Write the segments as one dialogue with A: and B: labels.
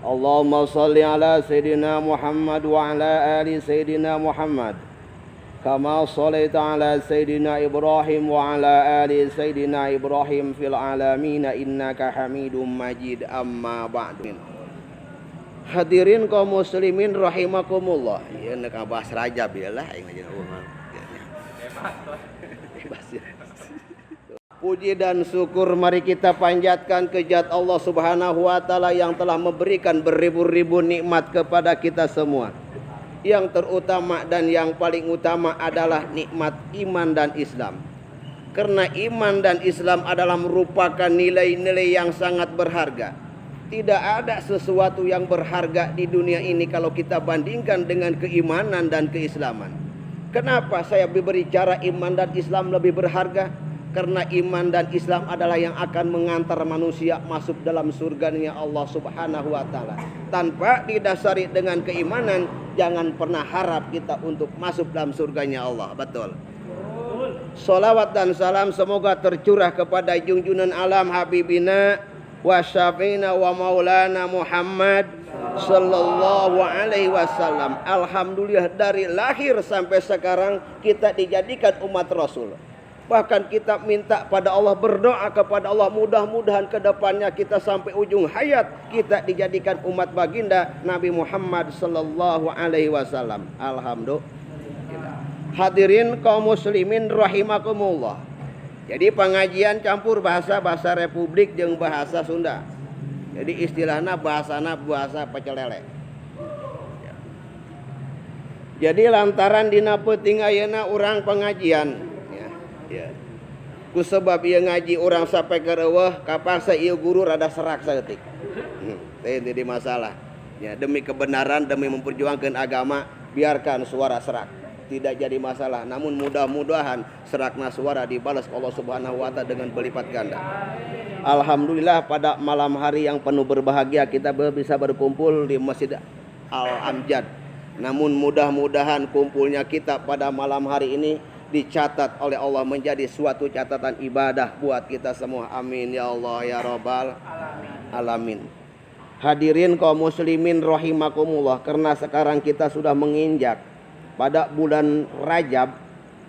A: Allahumma salli ala Sayyidina Muhammad wa ala ali Sayyidina Muhammad kama sallaita ala Sayyidina Ibrahim wa ala ali Sayyidina Ibrahim fil alamin innaka Hamidum Majid. Amma ba'du. Hadirin kaum muslimin rahimakumullah. Ya nek bahas Rajab ya lah aing aja urang. Puji dan syukur mari kita panjatkan kehadirat Allah Subhanahu wa taala yang telah memberikan beribu-ribu nikmat kepada kita semua. Yang terutama dan yang paling utama adalah nikmat iman dan Islam. Karena iman dan Islam adalah merupakan nilai-nilai yang sangat berharga. Tidak ada sesuatu yang berharga di dunia ini kalau kita bandingkan dengan keimanan dan keislaman. Kenapa saya berbicara iman dan Islam lebih berharga? Karena iman dan Islam adalah yang akan mengantar manusia masuk dalam surganya Allah Subhanahu wa taala. Tanpa didasari dengan keimanan, jangan pernah harap kita untuk masuk dalam surganya Allah. Betul. Salawat dan salam semoga tercurah kepada junjungan alam Habibina wa syafiina wa maulana Muhammad sallallahu alaihi wasallam. Alhamdulillah dari lahir sampai sekarang kita dijadikan umat Rasul. Bahkan kita minta pada Allah, berdoa kepada Allah, mudah-mudahan ke depannya kita sampai ujung hayat kita dijadikan umat baginda Nabi Muhammad sallallahu alaihi wasallam. Alhamdulillah. Hadirin kaum muslimin rahimakumullah. Jadi pengajian campur bahasa Republik jeung bahasa Sunda. Jadi istilahnya bahasa pecel lele. Jadi lantaran dina peuting ayeuna urang pengajian. Ya. Ku sebab ieu ngaji orang sampai ke reueuh kapasa ieu guru rada serak saeutik. Teh jadi masalah. Ya, demi kebenaran, demi memperjuangkan agama, biarkan suara serak. Tidak jadi masalah. Namun mudah-mudahan serakna suara dibalas Allah Subhanahu wa taala dengan berlipat ganda. Alhamdulillah pada malam hari yang penuh berbahagia kita bisa berkumpul di Masjid Al-Amjad. Namun mudah-mudahan kumpulnya kita pada malam hari ini dicatat oleh Allah menjadi suatu catatan ibadah buat kita semua. Amin ya Allah ya Rabbal alamin. Hadirin kaum muslimin rahimakumullah, karena sekarang kita sudah menginjak pada bulan Rajab,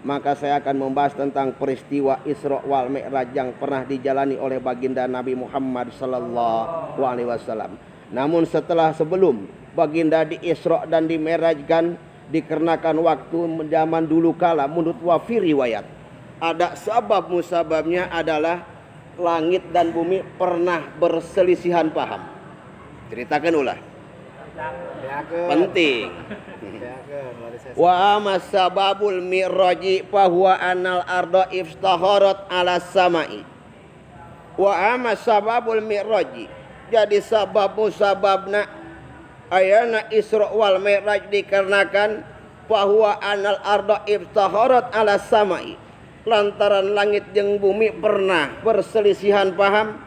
A: maka saya akan membahas tentang peristiwa Isra wal Mi'raj yang pernah dijalani oleh baginda Nabi Muhammad sallallahu alaihi wasallam. Namun sebelum baginda di Isra dan di Mi'rajkan, dikarenakan waktu zaman dulu kala menurut wafi riwayat ada sebab musababnya adalah langit dan bumi pernah berselisihan paham. Ceritakan ulah. Penting. Wa amma sababul mi'raji fa huwa anal arda iftaharat ala samai. Wa amma sababul mi'raji. Jadi sabab musababna ayana Isra wal Mi'raj dikarenakan bahwa anal arda iftaharat ala samai, lantaran langit jeung bumi pernah berselisihan paham.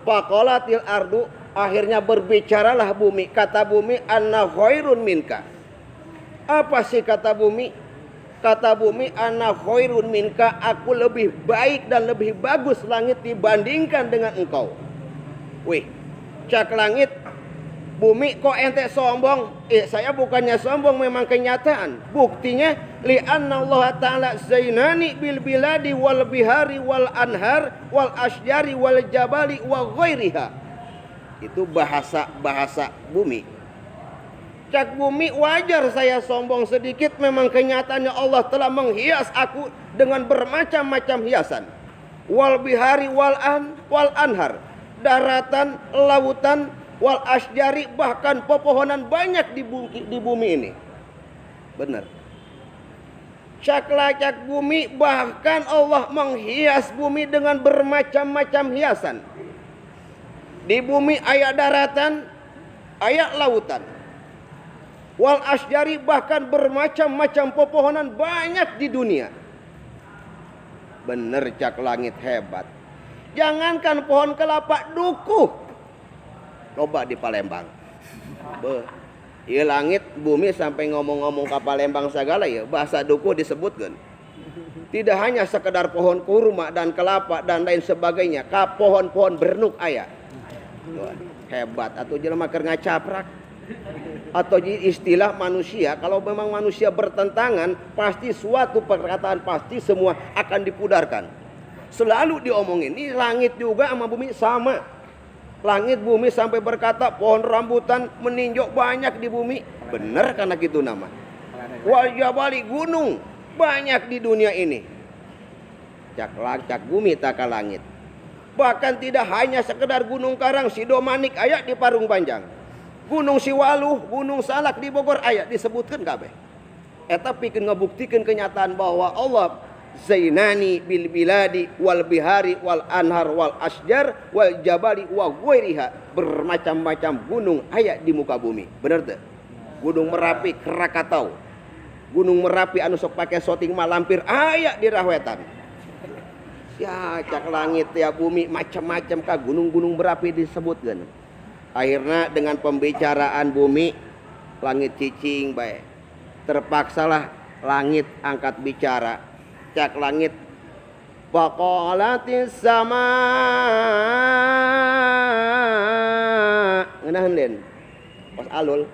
A: Faqalatil ardu, akhirnya berbicaralah bumi, kata bumi, anna khairun minka. Apa sih kata bumi? Kata bumi, anna khairun minka, aku lebih baik dan lebih bagus langit dibandingkan dengan engkau. Wih, cak langit, bumi kok ente sombong? Saya bukannya sombong, memang kenyataan. Buktinya li'anna Allah ta'ala zainani bil biladi wal bihari wal anhar wal asjari wal jabali wa ghairiha. Itu bahasa bumi. Cak bumi, wajar saya sombong sedikit, memang kenyataannya Allah telah menghias aku dengan bermacam-macam hiasan. Wal bihari wal anhar, daratan, lautan, wal asjari, bahkan pepohonan banyak di bumi ini. Benar. Cak bumi, bahkan Allah menghias bumi dengan bermacam-macam hiasan. Di bumi aya daratan, aya lautan. Wal asjari, bahkan bermacam-macam pepohonan banyak di dunia. Bener, cak langit hebat. Jangankan pohon kelapa, dukuh. Coba di Palembang. Iya, langit bumi sampai ngomong-ngomong ke Palembang segala ya, bahasa dukuh disebutkan. Tidak hanya sekedar pohon kurma dan kelapa dan lain sebagainya, ka pohon-pohon bernuk aya. Hebat atau jelema keur ngacaprak. Atau istilah manusia, kalau memang manusia bertentangan, pasti suatu perkataan pasti semua akan dipudarkan. Selalu diomongin, ini langit juga sama bumi sama. Langit bumi sampai berkata pohon rambutan meninjau banyak di bumi. Benar karena gitu nama. Wal jabali gunung banyak di dunia ini. Cak bumi tak langit. Bahkan tidak hanya sekedar gunung Karang, Sidomanik aya di Parung Panjang. Gunung Siwaluh, Gunung Salak di Bogor aya disebutkan kabeh. Eta pikeun ngabuktikeun kenyataan bahwa Allah zainani bil biladi wal bihari wal anhar wal asjar wal jabali wa ghairiha. Bermacam-macam gunung aya di muka bumi. Bener teu? Gunung Merapi Krakatau. Gunung Merapi anu sok pake soting malampir aya di Rahwetan. Ya cak langit ya bumi macam-macam ka gunung-gunung berapi disebutkeun. Akhirnya dengan pembicaraan bumi langit cicing bae. Terpaksalah langit angkat bicara. Cak langit faqalatis sama ngeunaheun den. Pas alul.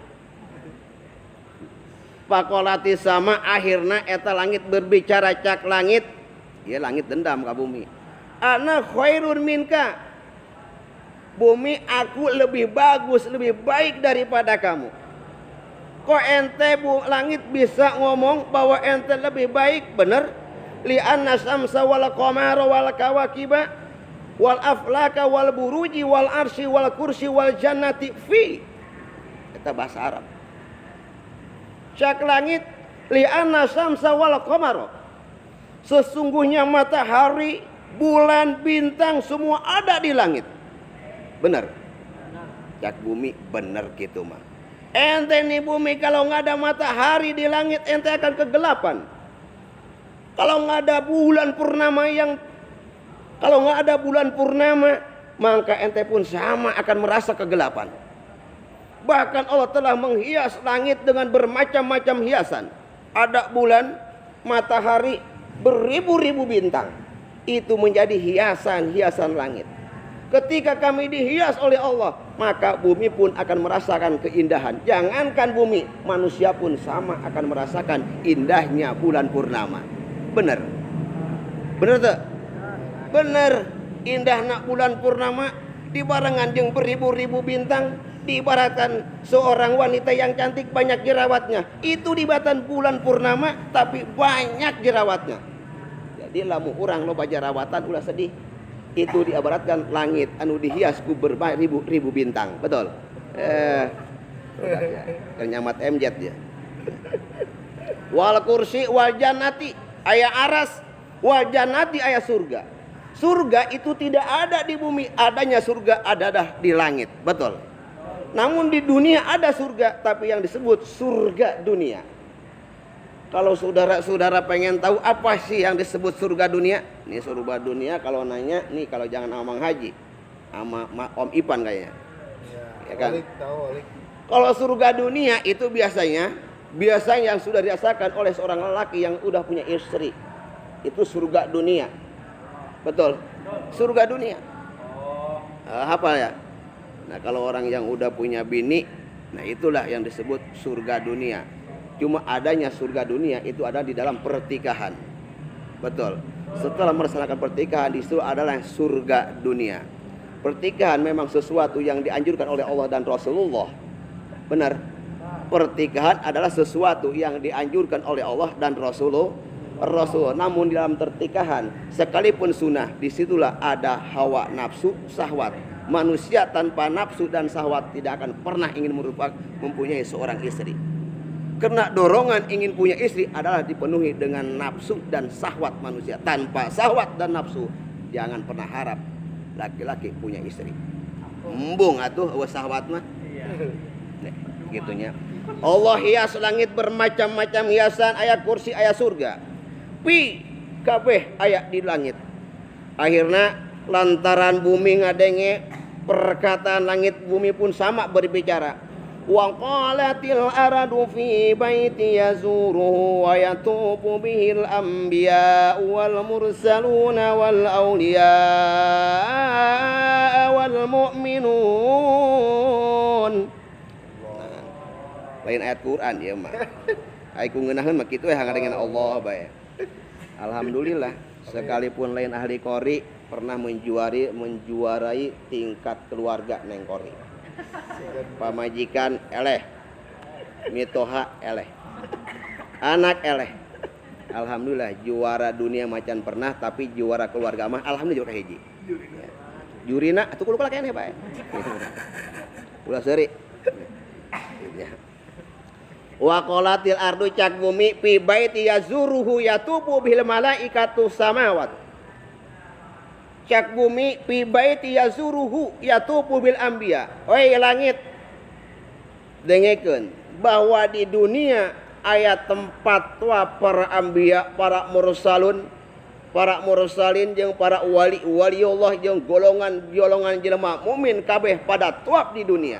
A: Faqalatis sama akhirnya eta langit berbicara cak langit. Ya langit dendam ka bumi. Ana khairun minka. Bumi aku lebih bagus, lebih baik daripada kamu. Kok ente langit bisa ngomong bahwa ente lebih baik? Bener? Li'anna samsa wal qamara wal kawakiba wal aflaka wal buruji wal arsy wal kursi wal jannati fi. Kita bahasa Arab. Cak langit li'anna samsa wal qamara. Sesungguhnya matahari, bulan, bintang semua ada di langit. Benar. Cak bumi benar gitu mah. Ente nih bumi kalau nggak ada matahari di langit ente akan kegelapan. Kalau nggak ada bulan purnama maka ente pun sama akan merasa kegelapan. Bahkan Allah telah menghias langit dengan bermacam-macam hiasan. Ada bulan, matahari, beribu-ribu bintang. Itu menjadi hiasan-hiasan langit. Ketika kami dihias oleh Allah, maka bumi pun akan merasakan keindahan. Jangankan bumi, manusia pun sama akan merasakan indahnya bulan purnama. Benar. Benar tak? Benar. Indahnya bulan purnama dibarengan jeung beribu-ribu bintang, diibaratkan seorang wanita yang cantik banyak jerawatnya. Itu dibatan bulan purnama tapi banyak jerawatnya. Jadi lamu urang loba jerawatan ulah sedih. Itu diibaratkan langit anu dihias ku beribu-ribu bintang. Betul? Udah ya. Nyamat MJ ya. Wal kursi wal jannati aya aras wal jannati aya surga. Surga itu tidak ada di bumi, adanya surga ada di langit. Betul? Namun di dunia ada surga, tapi yang disebut surga dunia. Kalau saudara-saudara pengen tahu apa sih yang disebut surga dunia? Nih surga dunia kalau nanya, nih kalau jangan sama Mang Haji, sama Om Ipan kayaknya. Ya kan? Kalau surga dunia itu biasanya yang sudah dirasakan oleh seorang lelaki yang udah punya istri. Itu surga dunia. Betul? Surga dunia. Hafal ya? Nah kalau orang yang udah punya bini, nah itulah yang disebut surga dunia. Cuma adanya surga dunia itu ada di dalam pertikahan. Betul. Setelah melaksanakan pertikahan itu adalah surga dunia. Pertikahan memang sesuatu yang dianjurkan oleh Allah dan Rasulullah. Benar. Pertikahan adalah sesuatu yang dianjurkan oleh Allah dan Rasul. Namun di dalam pertikahan sekalipun sunnah, disitulah ada hawa nafsu syahwat. Manusia tanpa nafsu dan syahwat tidak akan pernah ingin mempunyai seorang istri. Karena dorongan ingin punya istri adalah dipenuhi dengan nafsu dan syahwat manusia. Tanpa syahwat dan nafsu, jangan pernah harap laki-laki punya istri. Embung atuh syahwat mah. Nih, gitunya. Allah hias langit bermacam-macam hiasan, aya kursi, aya surga. Pi kabeh aya di langit. Akhirnya lantaran bumi ngadenge perkataan langit bumi pun sama berbicara. Wa qalatil aradu fi baiti yazuruhu wa yatubu bihil anbiya wal mursaluna wal awliya wal mu'minun. Lain ayat Quran ya mah. Ai ku ngeunaheun mah kitu we hangarengan Allah bae. Alhamdulillah sekalipun lain ahli qori pernah menjuarai tingkat keluarga neng qori. Pamajikan eleh, mitoha eleh, anak eleh. Alhamdulillah juara dunia macan pernah, tapi juara keluarga mah alhamdulillah juga hiji. Jurina atuh kudu kalakeun bae. Ulah seuri. Wa qalatil ardu cak bumi fi baiti yazuruhu yatubu bil malaikatu samawat. Cak bumi fi baiti yazuruhu yatubu bil anbiya. Oi langit dengekeun bahwa di dunia aya tempat tua para anbiya, para mursalun, para mursalin jeung para wali Allah jeung golongan jelema mukmin kabeh pada tuap di dunia.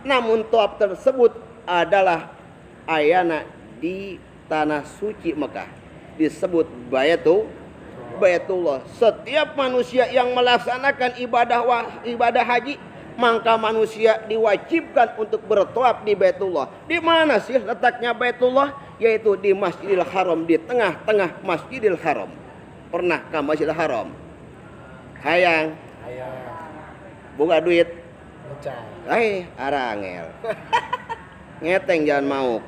A: Namun tuap tersebut adalah ayana di tanah suci Mekah disebut Baitullah. Setiap manusia yang melaksanakan ibadah haji, maka manusia diwajibkan untuk bertawaf di Baitullah. Di mana sih letaknya Baitullah? Yaitu di Masjidil Haram, di tengah-tengah Masjidil Haram. Pernah ke Masjidil Haram? Hayang. Buka duit. Arangel. Ngeteng jangan mau.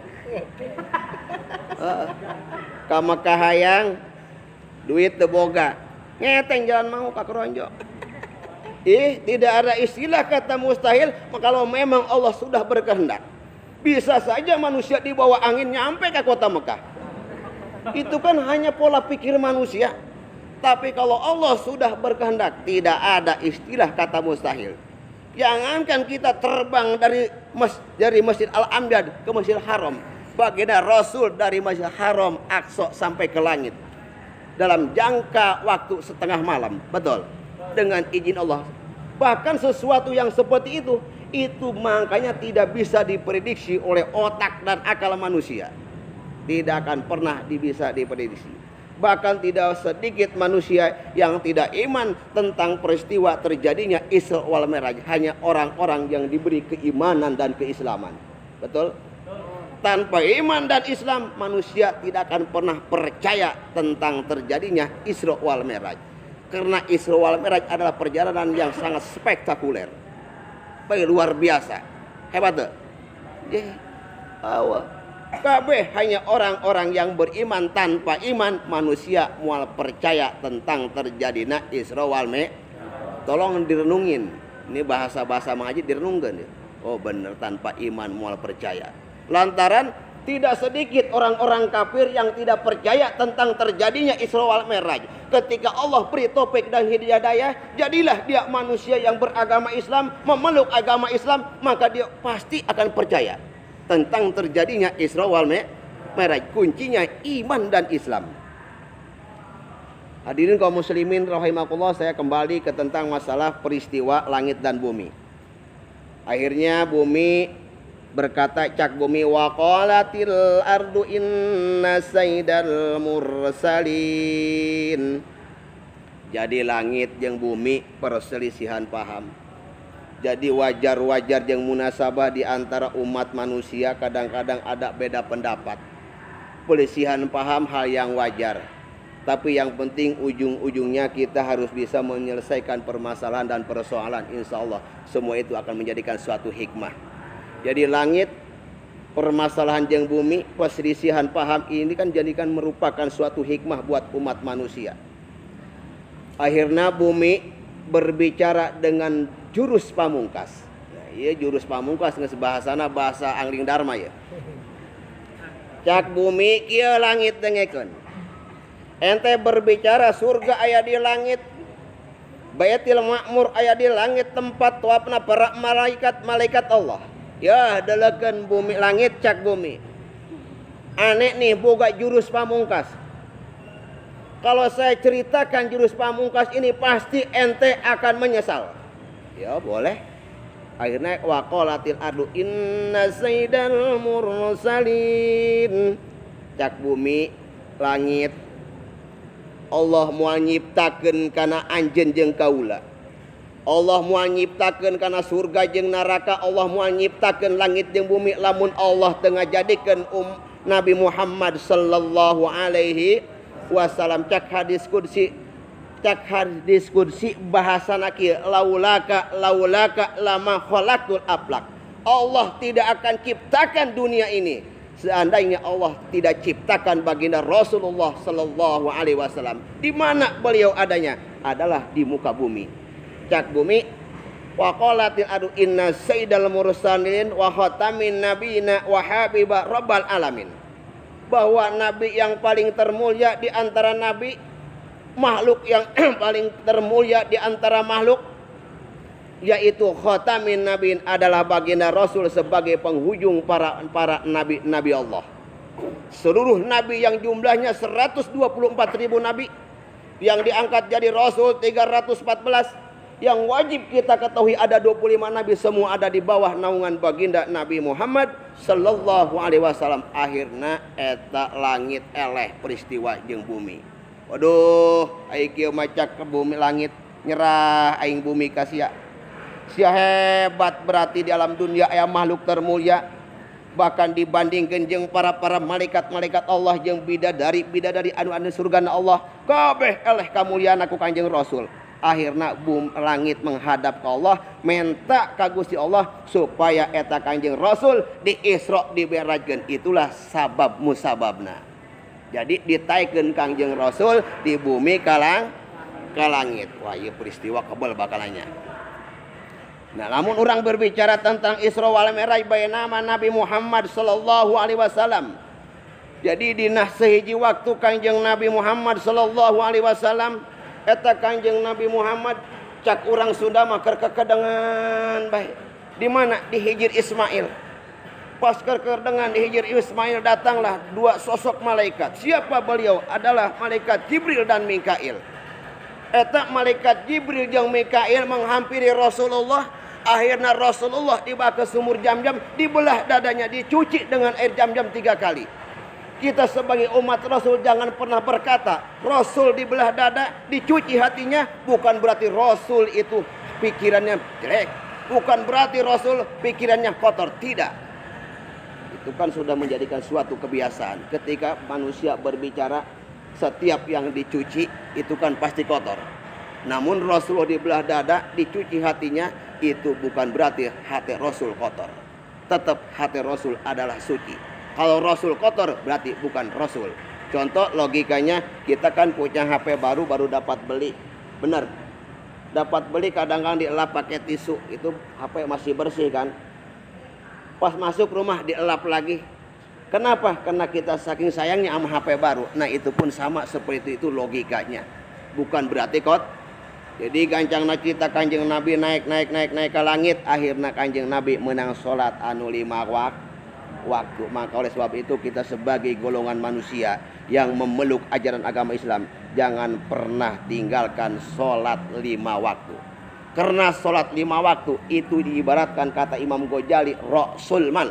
A: Ka Mekah hayang duit teu boga. Ngeteng jangan mau ka keronjo. Tidak ada istilah kata mustahil kalau memang Allah sudah berkehendak. Bisa saja manusia di bawah angin nyampe ke kota Mekah. Itu kan hanya pola pikir manusia. Tapi kalau Allah sudah berkehendak, tidak ada istilah kata mustahil. Jangankan kita terbang dari Masjid Al-Amjad ke Masjidil Haram. Baginda Rasul dari Masjidil Haram Aqsa sampai ke langit dalam jangka waktu setengah malam. Betul. Dengan izin Allah. Bahkan sesuatu yang seperti itu makanya tidak bisa diprediksi oleh otak dan akal manusia. Tidak akan pernah bisa diprediksi. Bahkan tidak sedikit manusia yang tidak iman tentang peristiwa terjadinya Isra wal Mi'raj. Hanya orang-orang yang diberi keimanan dan keislaman. Betul? Tanpa iman dan Islam, manusia tidak akan pernah percaya tentang terjadinya Isra wal Mi'raj. Karena Isra wal Mi'raj adalah perjalanan yang sangat spektakuler. Luar biasa. Hebat tuh. Kabeh hanya orang-orang yang beriman. Tanpa iman, manusia mual percaya tentang terjadinya Isra wal Mi'raj. Tolong direnungin. Ini bahasa-bahasa mengaji direnungkan. Oh benar, tanpa iman mual percaya. Lantaran tidak sedikit orang-orang kafir yang tidak percaya tentang terjadinya Isra wal Mi'raj. Ketika Allah beri taufik dan hidayah, jadilah dia manusia yang beragama Islam, memeluk agama Islam, maka dia pasti akan percaya tentang terjadinya Isra wal Mi'raj. Kuncinya iman dan Islam. Hadirin kaum muslimin rahimakumullah, saya kembali ke tentang masalah peristiwa langit dan bumi. Akhirnya bumi berkata, cak bumi, wa qalatil ardu inna sayyidal mursalin. Jadi langit jeung bumi perselisihan paham. Jadi wajar-wajar jeung munasabah di antara umat manusia kadang-kadang ada beda pendapat. Pelisihan paham hal yang wajar. Tapi yang penting ujung-ujungnya kita harus bisa menyelesaikan permasalahan dan persoalan. Insya Allah semua itu akan menjadikan suatu hikmah. Jadi langit, permasalahan jeung bumi, perselisihan paham ini kan jadikan merupakan suatu hikmah buat umat manusia. Akhirnya bumi berbicara dengan jurus pamungkas. Ya, jurus pamungkas geus bahasana bahasa Angling Dharma ya. Cak bumi kieu langit dengekeun. Ente berbicara surga aya di langit. Baitul Ma'mur aya di langit tempat tuapna para malaikat Allah. Ya dalekeun bumi langit cak bumi. Aneh nih boga jurus pamungkas. Kalau saya ceritakan jurus pamungkas ini pasti ente akan menyesal. Ya boleh. Akhirnya waqalatil ardu inna sayyidal mursalin. Cak bumi langit Allah moal nyiptakeun kana anjeun jeung kaula. Allah moal nyiptakeun kana surga jeung neraka. Allah moal nyiptakeun langit jeung bumi lamun Allah teu ngajadikeun Nabi Muhammad sallallahu alaihi wasallam. Cak hadis qudsi bahasana kieu laulaka lama khalaqtul aflak. Allah tidak akan ciptakan dunia ini seandainya Allah tidak ciptakan baginda Rasulullah sallallahu alaihi wasallam. Di mana beliau adanya? Adalah di muka bumi. Cak bumi wa qalatil adu inna sayyidal mursalin wa khatamin nabiyina wa habiba rabbal alamin. Bahwa nabi yang paling termulia di antara nabi, makhluk yang paling termulia di antara makhluk, yaitu khatamin nabiin adalah baginda Rasul sebagai penghujung para nabi Allah. Seluruh nabi yang jumlahnya 124.000 nabi yang diangkat jadi Rasul 314, yang wajib kita ketahui ada 25 nabi, semua ada di bawah naungan baginda Nabi Muhammad sallallahu alaihi wasallam. Akhirna eta langit eleh peristiwa jeung bumi. Waduh, aing kieu macak ke bumi langit nyerah aing bumi ka sia. Sia hebat berarti di alam dunia aya makhluk termulia, bahkan dibandingkeun jeung para malaikat-malaikat Allah jeung bidadari anu surgana Allah, kabeh eleh kamuliaan ku Kanjeng Rasul. Akhirna langit menghadap ke Allah, minta ka Gusti Allah supaya eta Kanjeng Rasul di Isra diberajkeun. Itulah sabab musababna. Jadi ditaikeun Kangjeng Rasul di bumi ka langit. Wah, ieu peristiwa kebal bakalanya. Nah, lamun orang berbicara tentang Isra wal Mi'raj baina Nabi Muhammad sallallahu alaihi wasallam. Jadi dina sahiji waktu Kangjeng Nabi Muhammad sallallahu alaihi wasallam eta Kangjeng Nabi Muhammad cak urang Sunda mah keur kekedengan bae. Di mana? Di Hijr Ismail. Pas kedengan di Hijr Ismail datanglah dua sosok malaikat. Siapa beliau? Adalah malaikat Jibril dan Mikail. Eta malaikat Jibril jeung Mikail menghampiri Rasulullah. Akhirnya Rasulullah dibawa ke sumur Jam-Jam, dibelah dadanya, dicuci dengan air Jam-Jam 3 kali. Kita sebagai umat Rasul jangan pernah berkata Rasul dibelah dada, dicuci hatinya. Bukan berarti Rasul itu pikirannya jelek, bukan berarti Rasul pikirannya kotor. Tidak. Itu kan sudah menjadikan suatu kebiasaan. Ketika manusia berbicara, setiap yang dicuci itu kan pasti kotor. Namun Rasulullah dibelah dada, dicuci hatinya, itu bukan berarti hati Rasul kotor. Tetap hati Rasul adalah suci. Kalau Rasul kotor berarti bukan Rasul. Contoh logikanya, kita kan punya HP baru dapat beli. Benar. Dapat beli kadang-kadang dielap pakai tisu, itu HP masih bersih kan. Pas masuk rumah dielap lagi. Kenapa? Karena kita saking sayangnya sama HP baru. Nah itu pun sama seperti itu logikanya. Bukan berarti kot. Jadi gancangna kita Kanjeng Nabi naik ke langit. Akhirnya Kanjeng Nabi menang sholat anu 5 waktu. Maka oleh sebab itu kita sebagai golongan manusia yang memeluk ajaran agama Islam, jangan pernah tinggalkan sholat 5 waktu. Karena sholat 5 waktu itu diibaratkan kata Imam Ghazali ra'sul mal.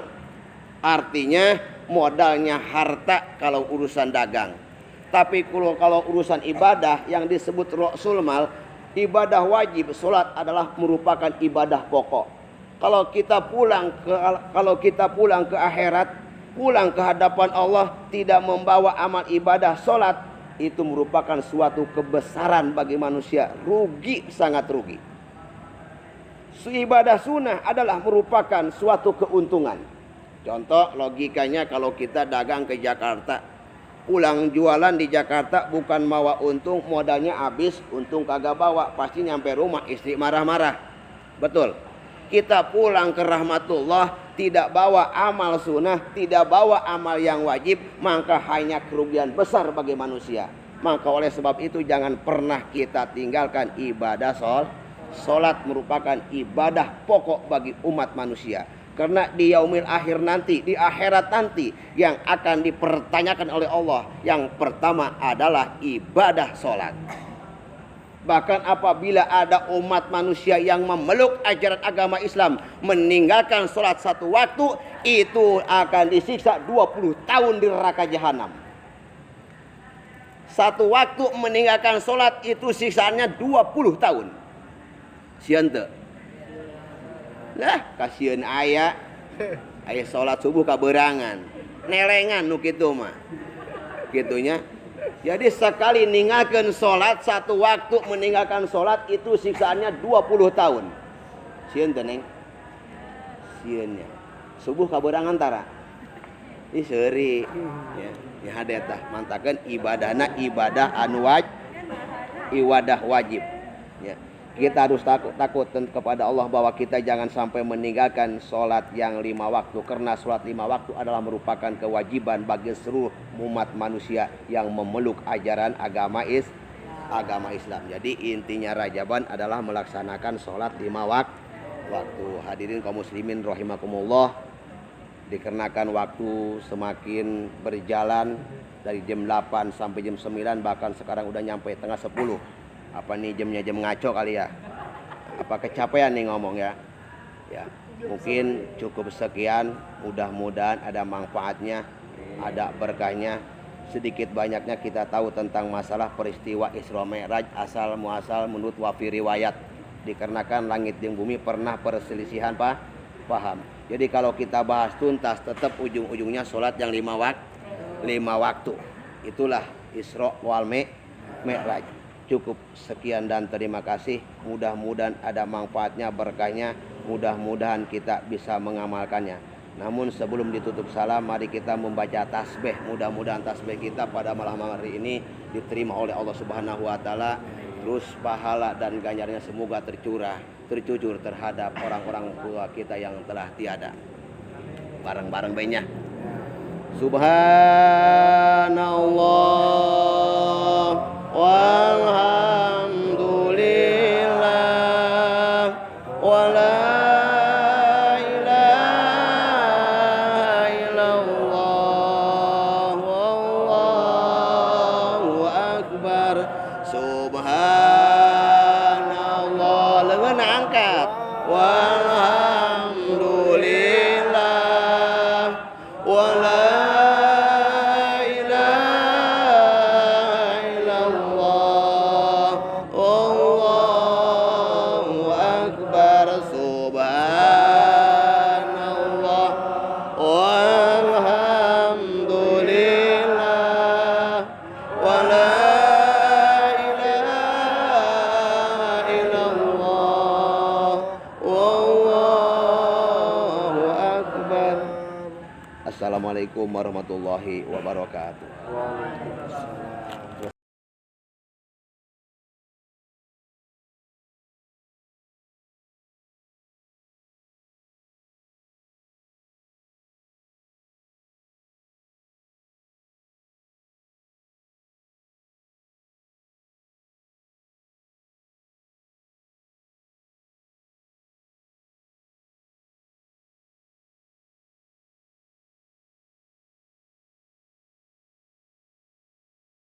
A: Artinya modalnya harta kalau urusan dagang. Tapi kalau urusan ibadah yang disebut ra'sul mal, ibadah wajib, sholat adalah merupakan ibadah pokok. Kalau kita pulang ke akhirat, pulang ke hadapan Allah tidak membawa amal ibadah sholat, itu merupakan suatu kebesaran bagi manusia. Rugi, sangat rugi. Ibadah sunnah adalah merupakan suatu keuntungan. Contoh logikanya kalau kita dagang ke Jakarta, pulang jualan di Jakarta bukan mawa untung, modalnya habis, untung kagak bawa, pasti nyampe rumah istri marah-marah. Betul. Kita pulang ke rahmatullah tidak bawa amal sunnah, tidak bawa amal yang wajib, maka hanya kerugian besar bagi manusia. Maka oleh sebab itu jangan pernah kita tinggalkan ibadah Sholat merupakan ibadah pokok bagi umat manusia. Karena di yaumil akhir nanti, di akhirat nanti, yang akan dipertanyakan oleh Allah, yang pertama adalah ibadah sholat. Bahkan apabila ada umat manusia yang memeluk ajaran agama Islam, meninggalkan sholat 1 waktu, itu akan disiksa 20 tahun di neraka jahanam. 1 waktu meninggalkan sholat itu siksaannya 20 tahun. Sian teu? Lah, kasihan aya sholat subuh kaberangan. Nelengan nu kitu mah. Gitunya. Jadi sekali ninggalkan sholat 1 waktu meninggalkan sholat itu siksaannya 20 tahun. Sieun teh Neng? Sieunnya. Subuh kaberangan tara. Ih seuri. Ya, ya hade tah mantakeun ibadahna ibadah anu ibadah wajib. Ya. Kita harus takut kepada Allah bahwa kita jangan sampai meninggalkan sholat yang 5 waktu. Karena sholat 5 waktu adalah merupakan kewajiban bagi seluruh umat manusia yang memeluk ajaran agama Islam. Jadi intinya Rajaban adalah melaksanakan sholat 5 waktu. Hadirin kaum muslimin rahimakumullah. Dikarenakan waktu semakin berjalan dari jam 8 sampai jam 9, bahkan sekarang udah nyampe tengah 10. Apa nih jamnya jam ngaco kali ya? Apa kecapean nih ngomong ya? Ya, mungkin cukup sekian. Mudah-mudahan ada manfaatnya, ada berkahnya. Sedikit banyaknya kita tahu tentang masalah peristiwa Isra Mi'raj asal muasal menurut wafi riwayat. Dikarenakan langit dan bumi pernah perselisihan paham. Jadi kalau kita bahas tuntas tetap ujung-ujungnya sholat yang 5 waktu. Itulah Isra wal Mi'raj. Cukup sekian dan terima kasih. Mudah-mudahan ada manfaatnya, berkahnya. Mudah-mudahan kita bisa mengamalkannya. Namun sebelum ditutup salam, mari kita membaca tasbih. Mudah-mudahan tasbih kita pada malam hari ini diterima oleh Allah Subhanahu wa taala. Terus pahala dan ganjarnya semoga tercucur terhadap orang-orang tua kita yang telah tiada. Bareng-bareng baiknya. Subhanallah walhamdulillah wala ilaha illallah wallahu akbar. Subhanallah leungeun angkat walhamdulillah wala Assalamualaikum warahmatullahi wabarakatuh.